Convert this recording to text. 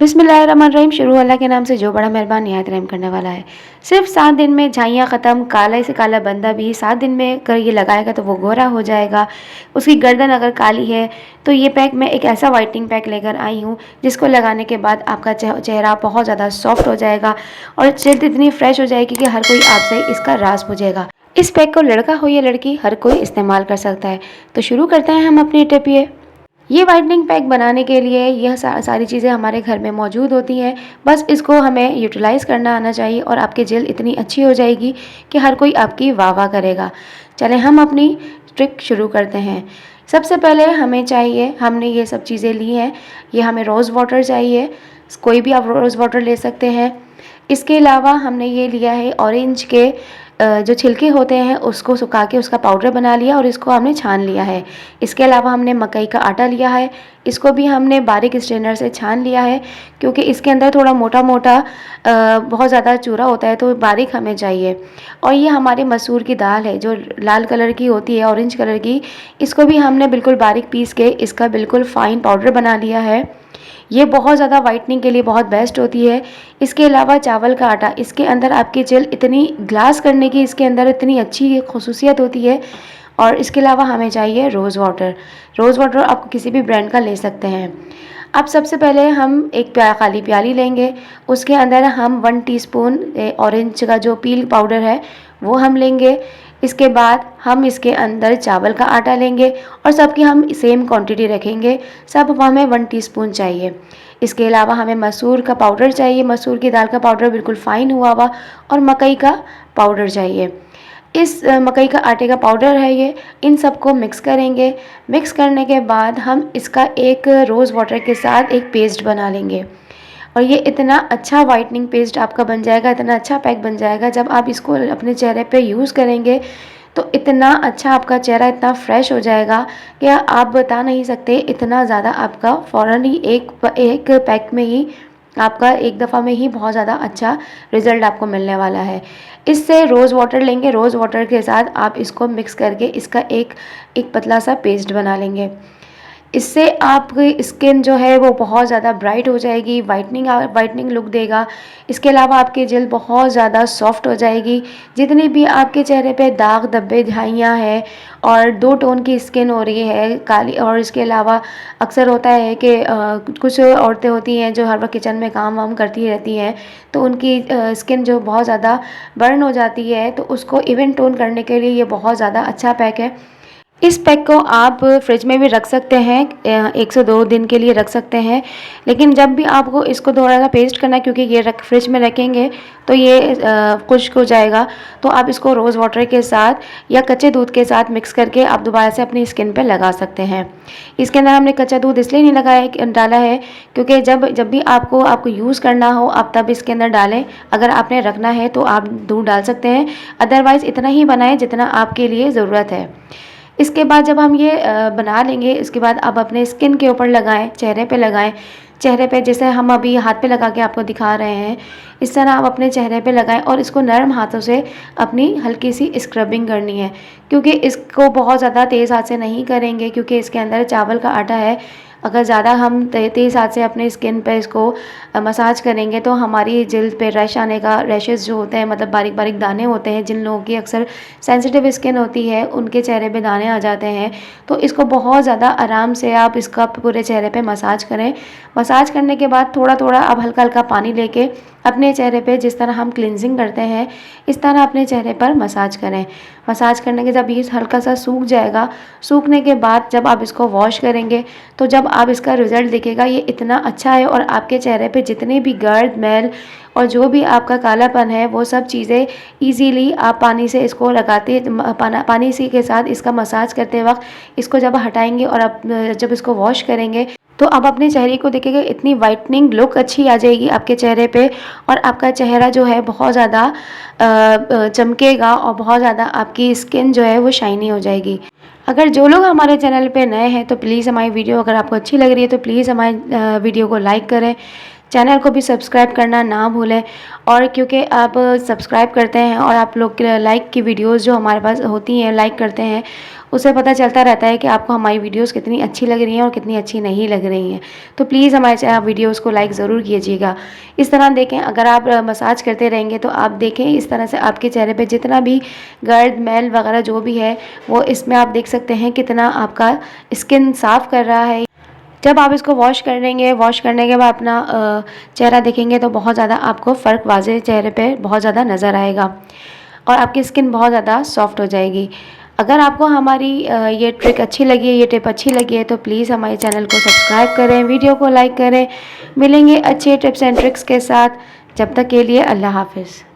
बिस्मिल्लाहिर्रहमानिर्रहीम। शुरू अल्लाह के नाम से जो बड़ा मेहरबान निहायत रहम करने वाला है। सिर्फ 7 दिन में झाइयाँ ख़त्म, काले से काला बंदा भी 7 दिन में अगर ये लगाएगा तो वो गोरा हो जाएगा। उसकी गर्दन अगर काली है तो ये पैक मैं एक ऐसा वाइटनिंग पैक लेकर आई हूँ जिसको लगाने के बाद आपका चेहरा बहुत ज़्यादा सॉफ्ट हो जाएगा और जल्द इतनी फ्रेश हो जाएगी कि हर कोई आपसे इसका राज पूछेगा। इस पैक को लड़का हो या लड़की हर कोई इस्तेमाल कर सकता है। तो शुरू करते हैं हम अपनी टिप। ये वाइटनिंग पैक बनाने के लिए यह सारी चीज़ें हमारे घर में मौजूद होती हैं। बस इसको हमें यूटिलाइज़ करना आना चाहिए और आपकी जेल इतनी अच्छी हो जाएगी कि हर कोई आपकी वाह वाह करेगा। चलें हम अपनी ट्रिक शुरू करते हैं। सबसे पहले हमें चाहिए, हमने ये सब चीज़ें ली हैं। ये हमें रोज़ वाटर चाहिए, कोई भी आप रोज़ वाटर ले सकते हैं। इसके अलावा हमने ये लिया है ऑरेंज के जो छिलके होते हैं उसको सुखा के उसका पाउडर बना लिया और इसको हमने छान लिया है। इसके अलावा हमने मकई का आटा लिया है, इसको भी हमने बारीक स्ट्रेनर से छान लिया है क्योंकि इसके अंदर थोड़ा मोटा मोटा बहुत ज़्यादा चूरा होता है तो बारीक हमें चाहिए। और ये हमारी मसूर की दाल है जो लाल कलर की होती है, ऑरेंज कलर की, इसको भी हमने बिल्कुल बारीक पीस के इसका बिल्कुल फ़ाइन पाउडर बना लिया है। ये बहुत ज़्यादा वाइटनिंग के लिए बहुत बेस्ट होती है। इसके अलावा चावल का आटा, इसके अंदर आपकी जेल इतनी ग्लास करने की इसके अंदर इतनी अच्छी खसूसियत होती है। और इसके अलावा हमें चाहिए रोज़ वाटर। रोज़ वाटर आप किसी भी ब्रांड का ले सकते हैं। अब सबसे पहले हम एक खाली प्याली लेंगे, उसके अंदर हम 1 टीस्पून ऑरेंज का जो पील पाउडर है वो हम लेंगे। इसके बाद हम इसके अंदर चावल का आटा लेंगे और सबकी हम सेम क्वांटिटी रखेंगे। सब हमें 1 टीस्पून चाहिए। इसके अलावा हमें मसूर का पाउडर चाहिए, मसूर की दाल का पाउडर बिल्कुल फ़ाइन हुआ हुआ, और मकई का पाउडर चाहिए। इस मकई का आटे का पाउडर है ये। इन सबको मिक्स करेंगे। मिक्स करने के बाद हम इसका एक रोज़ वाटर के साथ एक पेस्ट बना लेंगे और ये इतना अच्छा वाइटनिंग पेस्ट आपका बन जाएगा, इतना अच्छा पैक बन जाएगा। जब आप इसको अपने चेहरे पे यूज़ करेंगे तो इतना अच्छा आपका चेहरा इतना फ्रेश हो जाएगा कि आप बता नहीं सकते। इतना ज़्यादा आपका फ़ौरन ही एक पैक में ही आपका एक दफ़ा में ही बहुत ज़्यादा अच्छा रिज़ल्ट आपको मिलने वाला है। इससे रोज़ वाटर लेंगे, रोज़ वाटर के साथ आप इसको मिक्स करके इसका एक पतला सा पेस्ट बना लेंगे। इससे आपकी स्किन जो है वो बहुत ज़्यादा ब्राइट हो जाएगी, वाइटनिंग लुक देगा। इसके अलावा आपकी जेल बहुत ज़्यादा सॉफ्ट हो जाएगी। जितनी भी आपके चेहरे पे दाग धब्बे झाइयाँ हैं और 2 टोन की स्किन हो रही है काली, और इसके अलावा अक्सर होता है कि कुछ औरतें होती हैं जो हर वक्त किचन में काम वाम करती रहती हैं तो उनकी स्किन जो बहुत ज़्यादा बर्न हो जाती है, तो उसको इवन टोन करने के लिए ये बहुत ज़्यादा अच्छा पैक है। इस पैक को आप फ्रिज में भी रख सकते हैं, 1 से 2 दिन के लिए रख सकते हैं। लेकिन जब भी आपको इसको थोड़ा सा पेस्ट करना है, क्योंकि ये फ्रिज में रखेंगे तो ये खुश्क हो जाएगा, तो आप इसको रोज़ वाटर के साथ या कच्चे दूध के साथ मिक्स करके आप दोबारा से अपनी स्किन पे लगा सकते हैं। इसके अंदर हमने कच्चा दूध इसलिए नहीं डाला है क्योंकि जब भी आपको यूज़ करना हो आप तब इसके अंदर डालें। अगर आपने रखना है तो आप दूध डाल सकते हैं, अदरवाइज़ इतना ही बनाएं जितना आपके लिए ज़रूरत है। इसके बाद जब हम ये बना लेंगे, इसके बाद आप अपने स्किन के ऊपर लगाएं, चेहरे पे लगाएं। चेहरे पे जैसे हम अभी हाथ पे लगा के आपको दिखा रहे हैं, इस तरह आप अपने चेहरे पे लगाएं और इसको नरम हाथों से अपनी हल्की सी स्क्रबिंग करनी है। क्योंकि इसको बहुत ज़्यादा तेज़ हाथ से नहीं करेंगे क्योंकि इसके अंदर चावल का आटा है। अगर ज़्यादा हम तेज़ हाथ से अपने स्किन पे इसको मसाज करेंगे तो हमारी जिल्द पे रैश आने का, रैशेस जो होते हैं मतलब बारीक बारीक दाने होते हैं, जिन लोगों की अक्सर सेंसिटिव स्किन होती है उनके चेहरे पे दाने आ जाते हैं। तो इसको बहुत ज़्यादा आराम से आप इसका पूरे चेहरे पे मसाज करें। मसाज करने के बाद थोड़ा थोड़ा आप हल्का हल्का पानी लेके अपने चेहरे पे जिस तरह हम क्लिनजिंग करते हैं इस तरह अपने चेहरे पर मसाज करें। मसाज करने के जब ये हल्का सा सूख जाएगा, सूखने के बाद जब आप इसको वॉश करेंगे तो जब आप इसका रिज़ल्ट दिखेगा ये इतना अच्छा है और आपके चेहरे पे जितने भी गर्द मैल और जो भी आपका कालापन है वो सब चीज़ें ईज़िली आप पानी से इसको लगाते पानी से के साथ इसका मसाज करते वक्त इसको जब हटाएंगे और आप जब इसको वॉश करेंगे तो आप अपने चेहरे को देखेंगे इतनी वाइटनिंग लुक अच्छी आ जाएगी आपके चेहरे पे और आपका चेहरा जो है बहुत ज़्यादा चमकेगा और बहुत ज़्यादा आपकी स्किन जो है वो शाइनी हो जाएगी। अगर जो लोग हमारे चैनल पे नए हैं तो प्लीज़ हमारी वीडियो अगर आपको अच्छी लग रही है तो प्लीज़ हमारे वीडियो को लाइक करें, चैनल को भी सब्सक्राइब करना ना भूलें। और क्योंकि आप सब्सक्राइब करते हैं और आप लोग लाइक की वीडियोस जो हमारे पास होती हैं, लाइक करते हैं, उससे पता चलता रहता है कि आपको हमारी वीडियोस कितनी अच्छी लग रही हैं और कितनी अच्छी नहीं लग रही हैं। तो प्लीज़ हमारे वीडियोस को लाइक ज़रूर कीजिएगा। इस तरह देखें, अगर आप मसाज करते रहेंगे तो आप देखें इस तरह से आपके चेहरे पे जितना भी गर्द मैल वगैरह जो भी है वो इसमें आप देख सकते हैं कितना आपका स्किन साफ़ कर रहा है। जब आप इसको वॉश कर लेंगे, वॉश करने के बाद अपना चेहरा देखेंगे तो बहुत ज़्यादा आपको फ़र्क वाज़ेह चेहरे पे बहुत ज़्यादा नज़र आएगा और आपकी स्किन बहुत ज़्यादा सॉफ्ट हो जाएगी। अगर आपको हमारी ये ट्रिक अच्छी लगी है, ये टिप अच्छी लगी है तो प्लीज़ हमारे चैनल को सब्सक्राइब करें, वीडियो को लाइक करें। मिलेंगे अच्छे टिप्स एंड ट्रिक्स के साथ। जब तक के लिए अल्लाह हाफ़िज़।